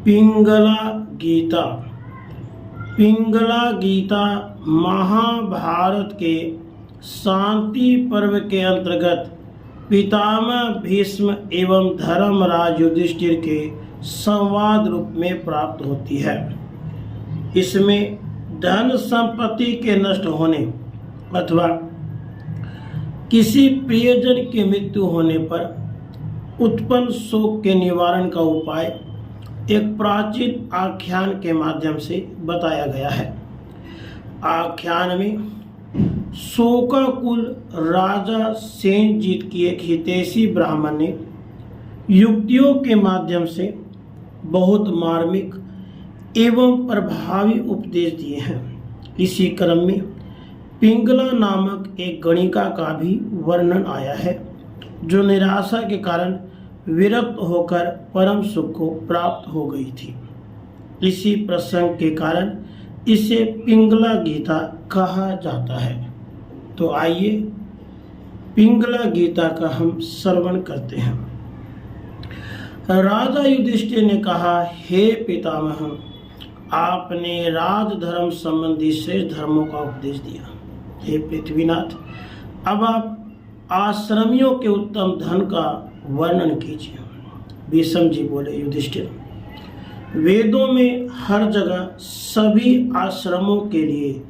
पिंगला गीता। पिंगला गीता महाभारत के शांति पर्व के अंतर्गत पितामह भीष्म एवं धर्मराज युधिष्ठिर के संवाद रूप में प्राप्त होती है। इसमें धन संपत्ति के नष्ट होने अथवा किसी प्रियजन की मृत्यु होने पर उत्पन्न शोक के निवारण का उपाय एक प्राचीन आख्यान के माध्यम से बताया गया है। आख्यान में शोकाकुल राजा सेनजीत की एक हितैषी ब्राह्मण ने युक्तियों के माध्यम से बहुत मार्मिक एवं प्रभावी उपदेश दिए हैं। इसी क्रम में पिंगला नामक एक गणिका का भी वर्णन आया है, जो निराशा के कारण विरक्त होकर परम सुख को प्राप्त हो गई थी। इसी प्रसंग के कारण इसे पिंगला गीता कहा जाता है। तो आइए पिंगला गीता का हम श्रवण करते हैं। राजा युधिष्ठिर ने कहा, हे पितामह, आपने राजधर्म संबंधी श्रेष्ठ धर्मों का उपदेश दिया। हे पृथ्वीनाथ, अब आप आश्रमियों के उत्तम धन का वर्णन कीजिए। भीष्म जी बोले, युधिष्ठिर, वेदों में हर जगह सभी आश्रमों के लिए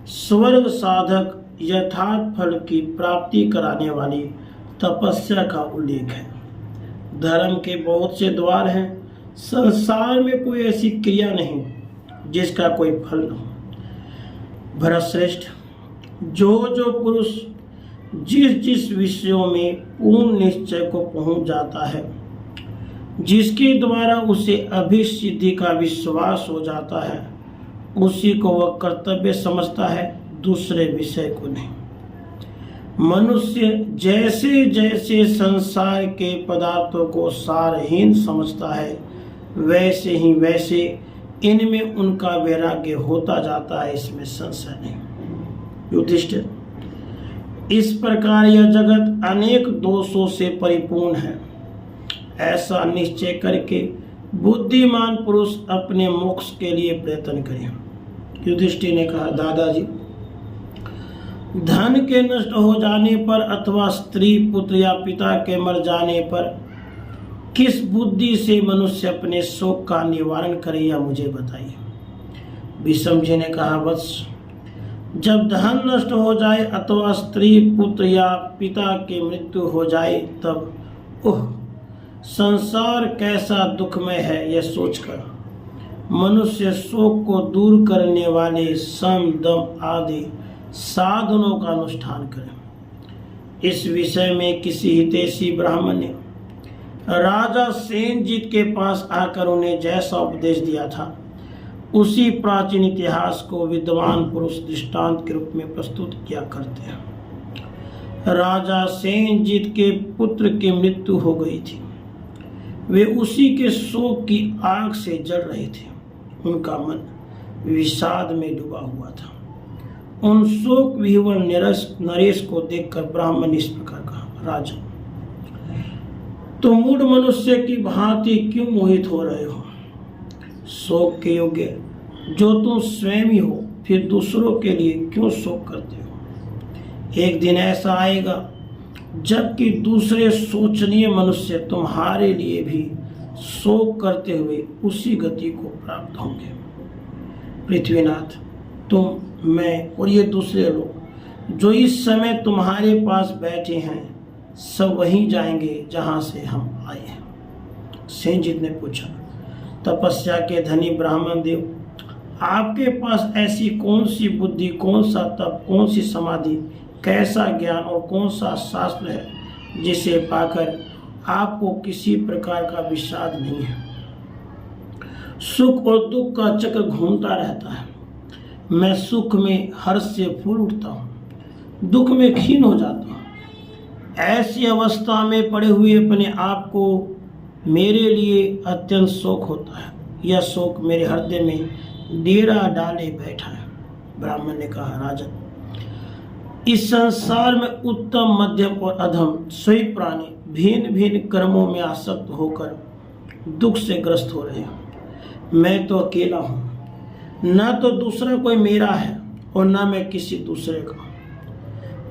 स्वर्ग साधक यथार्थ फल की प्राप्ति कराने वाली तपस्या का उल्लेख है। धर्म के बहुत से द्वार हैं, संसार में कोई ऐसी क्रिया नहीं जिसका कोई फल न हो। भरतश्रेष्ठ, जो पुरुष जिस विषयों में पूर्ण निश्चय को पहुंच जाता है, जिसके द्वारा उसे अभिसिद्धि का विश्वास हो जाता है, उसी को वह कर्तव्य समझता है, दूसरे विषय को नहीं। मनुष्य जैसे जैसे संसार के पदार्थों को सारहीन समझता है, वैसे ही वैसे इनमें उनका वैराग्य होता जाता है, इसमें संशय नहीं। युधिष्ठिर, इस प्रकार यह जगत अनेक दोषों से परिपूर्ण है। ऐसा निश्चय करके बुद्धिमान पुरुष अपने मोक्ष के लिए प्रयत्न करें। युधिष्ठिर ने कहा, दादाजी, धन के नष्ट हो जाने पर अथवा स्त्री पुत्र या पिता के मर जाने पर किस बुद्धि से मनुष्य अपने शोक का निवारण करे, या मुझे बताइए। भीष्म जी ने कहा, वत्स, जब धन नष्ट हो जाए अथवा स्त्री पुत्र या पिता की मृत्यु हो जाए, तब संसार कैसा दुखमय है, यह सोचकर मनुष्य शोक को दूर करने वाले सम दम आदि साधनों का अनुष्ठान करें। इस विषय में किसी हितैषी ब्राह्मण ने राजा सेनजीत के पास आकर उन्हें जैसा उपदेश दिया था, उसी प्राचीन इतिहास को विद्वान पुरुष दृष्टांत के रूप में प्रस्तुत किया करते हैं। राजा सेनजीत के पुत्र की मृत्यु हो गई थी। वे उसी के शोक की आग से जल रहे थे। उनका मन विषाद में डूबा हुआ था। उन शोक विह्वल नरेश को देखकर ब्राह्मण इस प्रकार कहा, राजा, तुम मूढ़ मनुष्य की भांति क्यों मोहित हो रहे हो? शोक के योग्य जो तुम स्वयं ही हो, फिर दूसरों के लिए क्यों शोक करते हो? एक दिन ऐसा आएगा जबकि दूसरे शोचनीय मनुष्य तुम्हारे लिए भी शोक करते हुए उसी गति को प्राप्त होंगे। पृथ्वीनाथ, तुम, मैं और ये दूसरे लोग जो इस समय तुम्हारे पास बैठे हैं, सब वहीं जाएंगे जहां से हम आए हैं। सेनजीत ने पूछा, तपस्या के धनी ब्राह्मण देव, आपके पास ऐसी कौन सी बुद्धि, कौन सा तप, कौन सी समाधि, कैसा ज्ञान और कौन सा शास्त्र है जिसे पाकर आपको किसी प्रकार का विषाद नहीं है? सुख और दुख का चक्र घूमता रहता है। मैं सुख में हर्ष से फूल उठता हूँ, दुख में क्षीण हो जाता हूँ। ऐसी अवस्था में पड़े हुए अपने आप को मेरे लिए अत्यंत शोक होता है। यह शोक मेरे हृदय में डेरा डाले बैठा है। ब्राह्मण ने कहा, राजन, इस संसार में उत्तम, मध्यम और अधम सभी प्राणी भिन्न भिन्न कर्मों में आसक्त होकर दुख से ग्रस्त हो रहे हो। मैं तो अकेला हूँ, ना तो दूसरा कोई मेरा है और ना मैं किसी दूसरे का।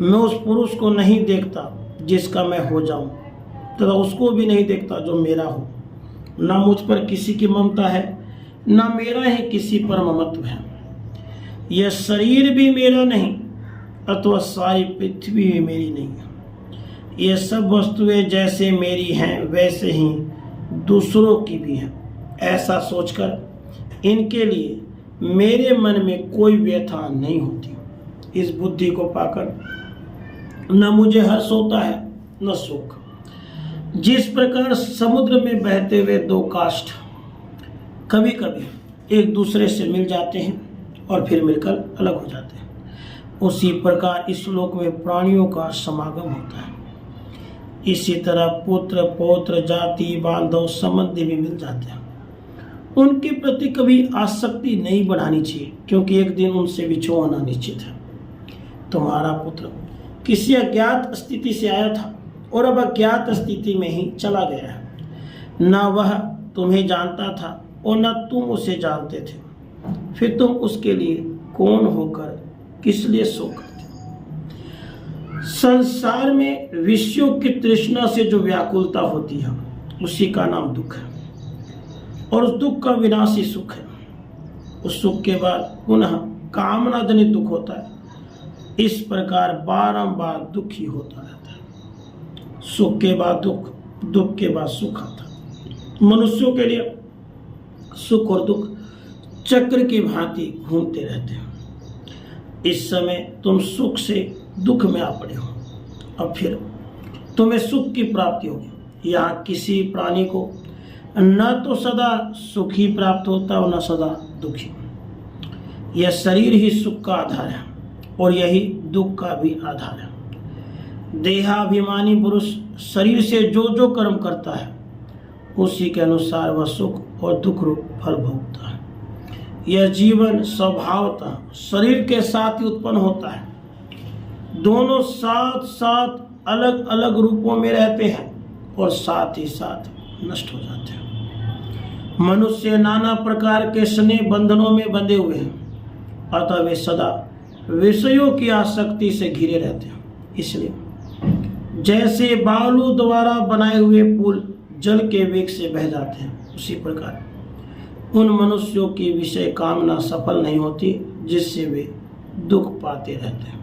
मैं उस पुरुष को नहीं देखता जिसका मैं हो जाऊं, तथा उसको भी नहीं देखता जो मेरा हो। ना मुझ पर किसी की ममता है, ना मेरा ही किसी पर ममत्व है। यह शरीर भी मेरा नहीं, अथवा सारी पृथ्वी भी मेरी नहीं है। ये सब वस्तुएं जैसे मेरी हैं वैसे ही दूसरों की भी हैं। ऐसा सोचकर इनके लिए मेरे मन में कोई व्यथा नहीं होती। इस बुद्धि को पाकर न मुझे हर्ष होता है न सुख। जिस प्रकार समुद्र में बहते हुए दो काष्ठ कभी कभी एक दूसरे से मिल जाते हैं और फिर मिलकर अलग हो जाते हैं, उसी प्रकार इस लोक में प्राणियों का समागम होता है। इसी तरह पुत्र पौत्र जाति बांधव संबंधी भी मिल जाते हैं। उनके प्रति कभी आसक्ति नहीं बढ़ानी चाहिए, क्योंकि एक दिन उनसे विछोह होना निश्चित है। तुम्हारा पुत्र किसी अज्ञात स्थिति से आया था और अब अज्ञात स्थिति में ही चला गया है। न वह तुम्हें जानता था और न तुम उसे जानते थे। फिर तुम उसके लिए कौन होकर किस लिए शोक करते? संसार में विषयों की तृष्णा से जो व्याकुलता होती है उसी का नाम दुख है, और उस दुख का विनाशी सुख है। उस सुख के बाद पुनः कामना जनित दुख होता है। इस प्रकार बारंबार दुख ही होता रहता है। सुख के बाद दुख, दुख के बाद सुख आता है। मनुष्यों के लिए सुख और दुख चक्र की भांति घूमते रहते हैं। इस समय तुम सुख से दुख में आ पड़े हो, अब फिर तुम्हें सुख की प्राप्ति होगी। यहाँ किसी प्राणी को न तो सदा सुखी प्राप्त होता और न सदा दुखी। यह शरीर ही सुख का आधार है और यही दुख का भी आधार है। देहाभिमानी पुरुष शरीर से जो जो कर्म करता है उसी के अनुसार वह सुख और दुख रूप फल भोगता है। यह जीवन स्वभावतः शरीर के साथ ही उत्पन्न होता है। दोनों साथ साथ अलग अलग रूपों में रहते हैं और साथ ही साथ नष्ट हो जाते हैं। मनुष्य नाना प्रकार के स्नेह बंधनों में बंधे हुए हैं, अतः वे सदा विषयों की आसक्ति से घिरे रहते हैं। इसलिए जैसे बालू द्वारा बनाए हुए पुल जल के वेग से बह जाते हैं, उसी प्रकार उन मनुष्यों की विषय कामना सफल नहीं होती, जिससे वे दुख पाते रहते हैं।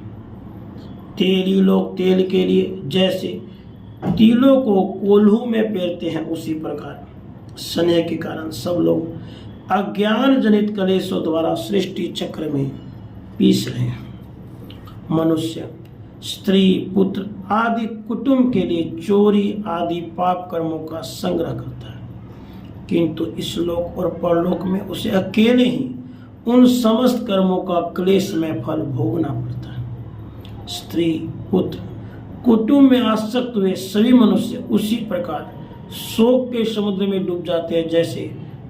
तेली लोग तेल के लिए जैसे तिलों को कोल्हू में पेरते हैं, उसी प्रकार स्नेह के कारण सब लोग अज्ञान जनित कलेशों द्वारा सृष्टि चक्र में पीस रहे हैं। मनुष्य स्त्री पुत्र आदि कुटुंब के लिए चोरी आदि पाप कर्मों का संग्रह करता है, किंतु इस लोक और परलोक में उसे अकेले ही उन समस्त कर्मों का क्लेश में फल भोगना पड़ता है। स्त्री पुत्र कुटुंब में आसक्त हुए सभी मनुष्य उसी प्रकार शोक के समुद्र में डूब जाते हैं, जैसे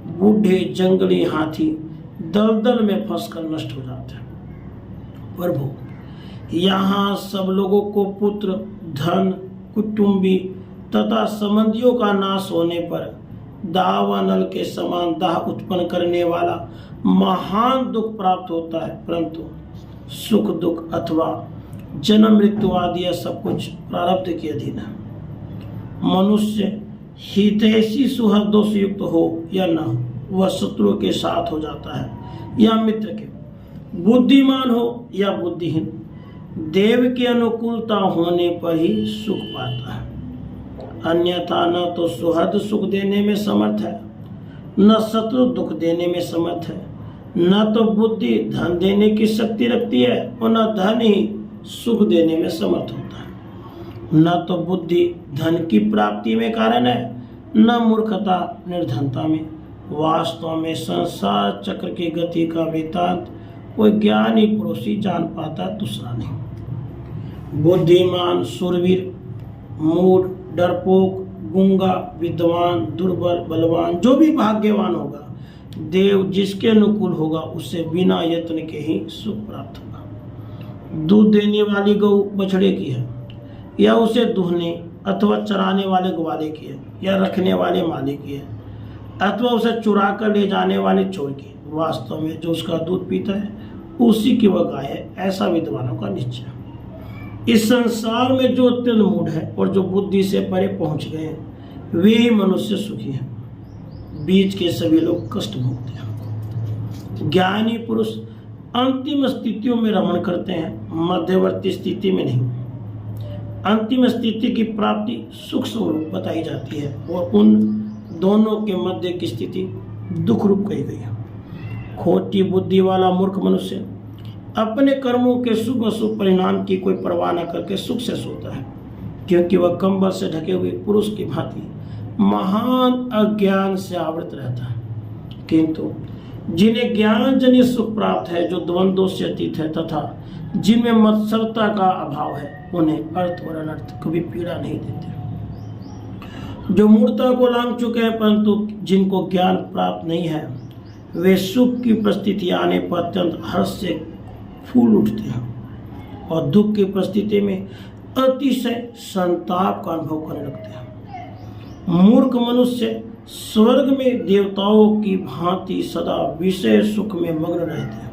बूढ़े जंगली हाथी दलदल में फंसकर नष्ट हो जाते हैं। प्रभु, यहाँ सब लोगों को पुत्र धन कुटुंबी तथा संबंधियों का नाश होने पर दावानल के समान दाह उत्पन्न करने वाला महान दुख प्राप्त होता है, परंतु सुख दुख अथवा जन्म मृत्यु आदि यह सब कुछ प्रारब्ध के अधीन है। मनुष्य हितैषी सुहृदों से युक्त हो या न हो, वह शत्रु के साथ हो जाता है या मित्र के, बुद्धिमान हो या बुद्धिहीन, देव की अनुकूलता होने पर ही सुख पाता है। अन्यथा न तो सुहृद सुख देने में समर्थ है, न शत्रु दुख देने में समर्थ है, न तो बुद्धि धन देने की शक्ति रखती है और न धन ही सुख देने में समर्थ होता है। न तो बुद्धि धन की प्राप्ति में कारण है, न मूर्खता निर्धनता में। वास्तव में संसार चक्र की गति का वृत्तांत कोई ज्ञानी पुरुष ही जान पाता, दूसरा नहीं। बुद्धिमान शूरवीर मूढ़ डरपोक गूंगा विद्वान दुर्बल बलवान जो भी भाग्यवान होगा, देव जिसके अनुकूल होगा उसे बिना यत्न के ही सुख प्राप्त होगा। दूध देने वाली गौ बछड़े की है या उसे दूहने अथवा चराने वाले ग्वाले की है या रखने वाले मालिक की है, अथवा उसे चुरा कर ले जाने वाले चोर की। वास्तव में जो उसका दूध पीता है उसी की वह गाय है, ऐसा विद्वानों का निश्चय। इस संसार में जो अत्यंत मूढ़ है और जो बुद्धि से परे पहुंच गए हैं वे ही मनुष्य सुखी हैं। बीच के सभी लोग कष्ट भोगते हैं। ज्ञानी पुरुष अंतिम स्थितियों में रमण करते हैं, मध्यवर्ती स्थिति में नहीं। अंतिम स्थिति की प्राप्ति सुख स्वरूप बताई जाती है और उन दोनों के मध्य की स्थिति दुख रूप कही गई है। खोटी बुद्धि वाला मूर्ख मनुष्य अपने कर्मों के शुभ अशुभ परिणाम की कोई परवाह न करके सुख से सोता है, क्योंकि वह कंबल से ढके हुए पुरुष की भांति महान अज्ञान से आवृत रहता है। किंतु जिन्हें ज्ञान जनित सुख प्राप्त है, जो द्वंद्वों से अतीत है तथा जिनमें मत्सरता का अभाव है, उन्हें अर्थ और अनर्थ कभी पीड़ा नहीं देते। जो मूर्खता को लांघ चुके हैं परंतु जिनको ज्ञान प्राप्त नहीं है, वे सुख की परिस्थिति आने पर अत्यंत हर्ष से फूल उठते हैं और दुख की परिस्थिति में अतिशय संताप का अनुभव करने लगते हैं। मूर्ख मनुष्य स्वर्ग में देवताओं की भांति सदा विषय सुख में मग्न रहते हैं,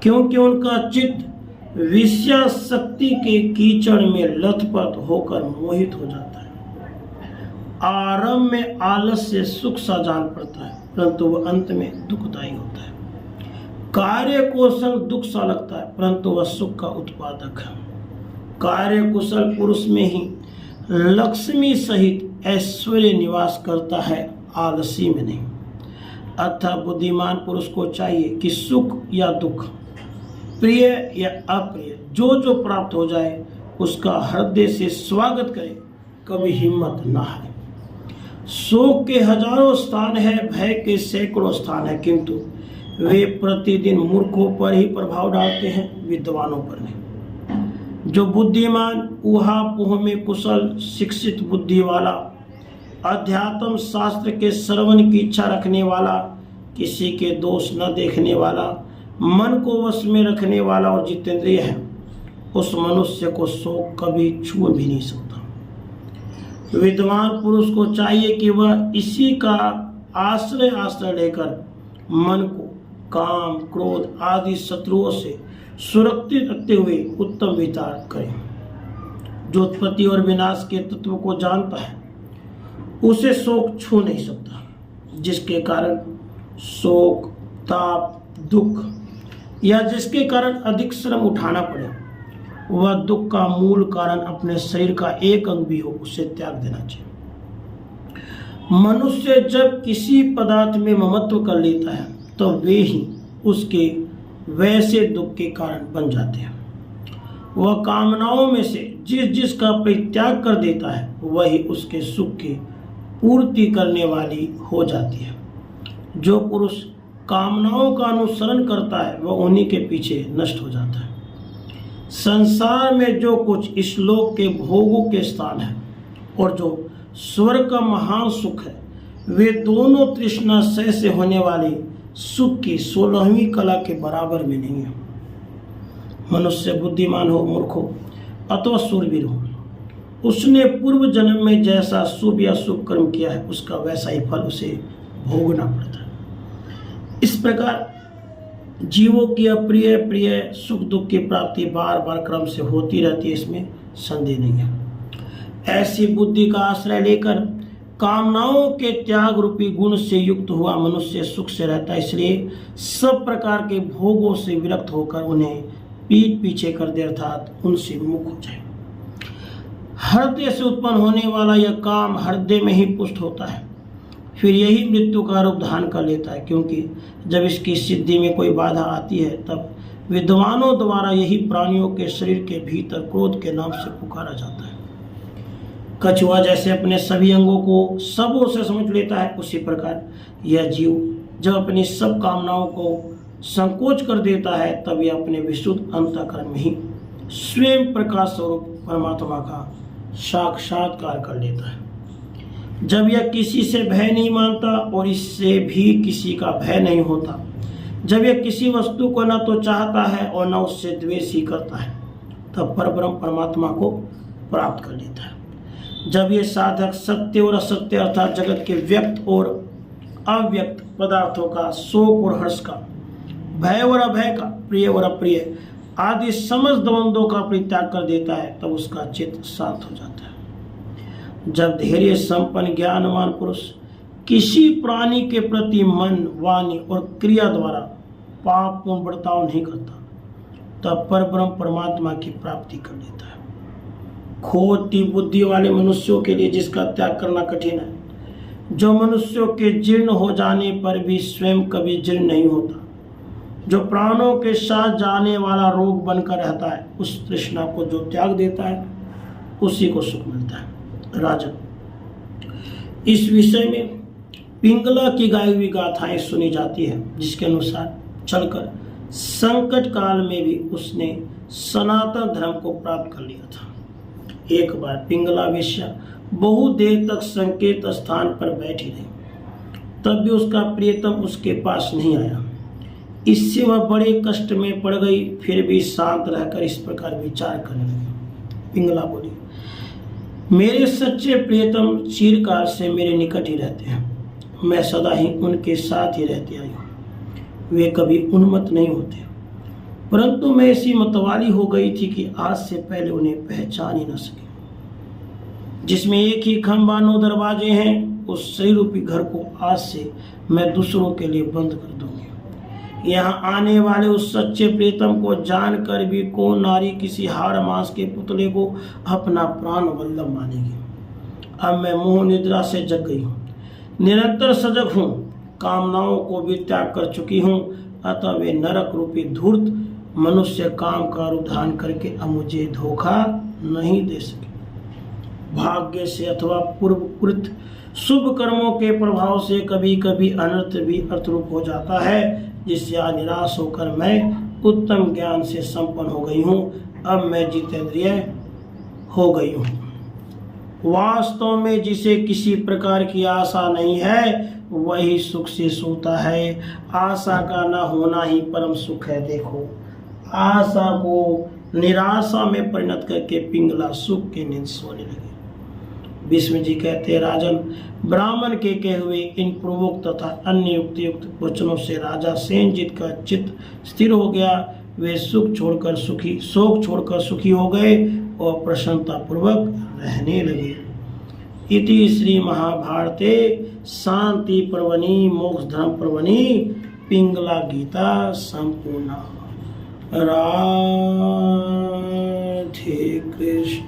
क्योंकि उनका चित्त विषयासक्ति के कीचड़ में लथपथ होकर मोहित हो जाता है। आरंभ में आलस से सुख सा जान पड़ता है, परंतु वह अंत में दुखदायी होता है। कार्य कौशल दुख सा लगता है, परंतु वह सुख का उत्पादक है। कार्य कुशल पुरुष में ही लक्ष्मी सहित ऐश्वर्य निवास करता है, आलसी में नहीं। अतः बुद्धिमान पुरुष को चाहिए कि सुख या दुख, प्रिय या अप्रिय, जो जो प्राप्त हो जाए उसका हृदय से स्वागत करे, कभी हिम्मत न हारे। शोक के हजारों स्थान है, भय के सैकड़ों स्थान है, किंतु वे प्रतिदिन मूर्खों पर ही प्रभाव डालते हैं, विद्वानों पर नहीं। जो बुद्धिमान ऊहापोह में कुशल शिक्षित बुद्धि वाला, अध्यात्म शास्त्र के श्रवण की इच्छा रखने वाला, किसी के दोष न देखने वाला, मन को वश में रखने वाला और जितेंद्रिय है, उस मनुष्य को शोक कभी छू भी नहीं सकता। विद्वान पुरुष को चाहिए कि वह इसी का आश्रय लेकर मन को काम, क्रोध आदि शत्रुओं से सुरक्षित रखते हुए उत्तम विचार करें। जो उत्पत्ति और विनाश के तत्व को जानता है उसे शोक छू नहीं सकता। जिसके कारण शोक, ताप, दुख या जिसके कारण अधिक श्रम उठाना पड़े, वह दुख का मूल कारण अपने शरीर का एक अंग भी हो, उसे त्याग देना चाहिए। मनुष्य जब किसी पदार्थ में ममत्व कर लेता है तो वे ही उसके वैसे दुख के कारण बन जाते हैं। वह कामनाओं में से जिसका परित्याग कर देता है वही उसके सुख की पूर्ति करने वाली हो जाती है। जो पुरुष कामनाओं का अनुसरण करता है वह उन्हीं के पीछे नष्ट हो जाता है। संसार में जो कुछ इस लोक के भोगों के स्थान है और जो स्वर्ग का महान सुख है, वे दोनों तृष्णाशय से होने वाले सुख की 16वीं कला के बराबर में नहीं है। मनुष्य बुद्धिमान हो, मूर्ख हो अथवा शूरवीर हो, उसने पूर्व जन्म में जैसा शुभ या शुभ कर्म किया है उसका वैसा ही फल उसे भोगना पड़ता है। इस प्रकार जीवों की अप्रिय प्रिय सुख दुख की प्राप्ति बार बार क्रम से होती रहती है, इसमें संदेह नहीं है। ऐसी बुद्धि का आश्रय लेकर कामनाओं के त्याग रूपी गुण से युक्त हुआ मनुष्य सुख से रहता है। इसलिए सब प्रकार के भोगों से विरक्त होकर उन्हें पीठ पीछे कर दे, अर्थात उनसे विमुख हो जाए। हृदय से उत्पन्न होने वाला यह काम हृदय में ही पुष्ट होता है, फिर यही मृत्यु का रूप धारण कर लेता है। क्योंकि जब इसकी सिद्धि में कोई बाधा आती है तब विद्वानों द्वारा यही प्राणियों के शरीर के भीतर क्रोध के नाम से पुकारा जाता है। कछुआ जैसे अपने सभी अंगों को सबों से समझ लेता है, उसी प्रकार यह जीव जब अपनी सब कामनाओं को संकोच कर देता है तब यह अपने विशुद्ध अंतःकरण में ही स्वयं प्रकाश स्वरूप परमात्मा का साक्षात्कार कर लेता है। जब यह किसी से भय नहीं मानता और इससे भी किसी का भय नहीं होता, जब यह किसी वस्तु को न तो चाहता है और न उससे द्वेष ही करता है, तब परब्रह्म परमात्मा को प्राप्त कर लेता है। जब ये साधक सत्य और असत्य अर्थात जगत के व्यक्त और अव्यक्त पदार्थों का, शोक और हर्ष का, भय और अभय का, प्रिय और अप्रिय आदि समस्त द्वंद्वों का परित्याग कर देता है, तब उसका चित्त शांत हो जाता है। जब धैर्य संपन्न ज्ञानवान पुरुष किसी प्राणी के प्रति मन, वाणी और क्रिया द्वारा पापपूर्ण बर्ताव नहीं करता, तब परब्रह्म परमात्मा की प्राप्ति कर लेता है। खोटी बुद्धि वाले मनुष्यों के लिए जिसका त्याग करना कठिन है, जो मनुष्यों के जीर्ण हो जाने पर भी स्वयं कभी जीर्ण नहीं होता, जो प्राणों के साथ जाने वाला रोग बनकर रहता है, उस तृष्णा को जो त्याग देता है उसी को सुख मिलता है। राजन, इस विषय में पिंगला की गाई हुई गाथाएं सुनी जाती है, जिसके अनुसार चलकर संकट काल में भी उसने सनातन धर्म को प्राप्त कर लिया था। एक बार पिंगला वेश्या बहुत देर तक संकेत स्थान पर बैठी रही, तब भी उसका प्रियतम उसके पास नहीं आया। इससे वह बड़े कष्ट में पड़ गई, फिर भी शांत रहकर इस प्रकार विचार करने लगी। पिंगला बोली, मेरे सच्चे प्रियतम चिरकाल से मेरे निकट ही रहते हैं, मैं सदा ही उनके साथ ही रहती आई हूँ, वे कभी उन्मत्त नहीं होते, परंतु मैं ऐसी मतवाली हो गई थी कि आज से पहले उन्हें पहचान ही न सके। जिसमें एक ही खंभा 9 दरवाजे हैं, उस सही रूपी घर को आज से मैं दूसरों के लिए बंद कर दूंगी। यहाँ आने वाले उस सच्चे प्रीतम को जानकर भी कौन नारी किसी हाड़ मांस के पुतले को अपना प्राण वल्लभ मानेगी। अब मैं मोह निद्रा से जग गई हूँ, निरंतर सजग हूँ, कामनाओं को भी त्याग कर चुकी हूँ, अतः वे नरक रूपी धूर्त मनुष्य काम का रूप धारण करके अब मुझे धोखा नहीं दे सके। भाग्य से अथवा पूर्वकृत शुभ कर्मों के प्रभाव से कभी कभी अनर्थ भी अर्थरूप हो जाता है, जिससे आज निराश होकर मैं उत्तम ज्ञान से संपन्न हो गई हूँ। अब मैं जितेंद्रिय हो गई हूँ। वास्तव में जिसे किसी प्रकार की आशा नहीं है, वही सुख से सोता है। आशा का न होना ही परम सुख है। देखो, आशा को निराशा में परिणत करके पिंगला सुख के नींद सोने लगे। भीष्म जी कहते हैं, राजन, ब्राह्मण के कहे हुए इन पूर्वोक्त तथा अन्य युक्त वचनों से राजा सेनजीत का चित्त स्थिर हो गया। वे शोक छोड़कर सुखी हो गए और प्रसन्नता पूर्वक रहने लगे। इति श्री महाभारते शांति पर्वणि मोक्ष धर्म पर्वणि पिंगला गीता संपूर्णा। राधे कृष्ण।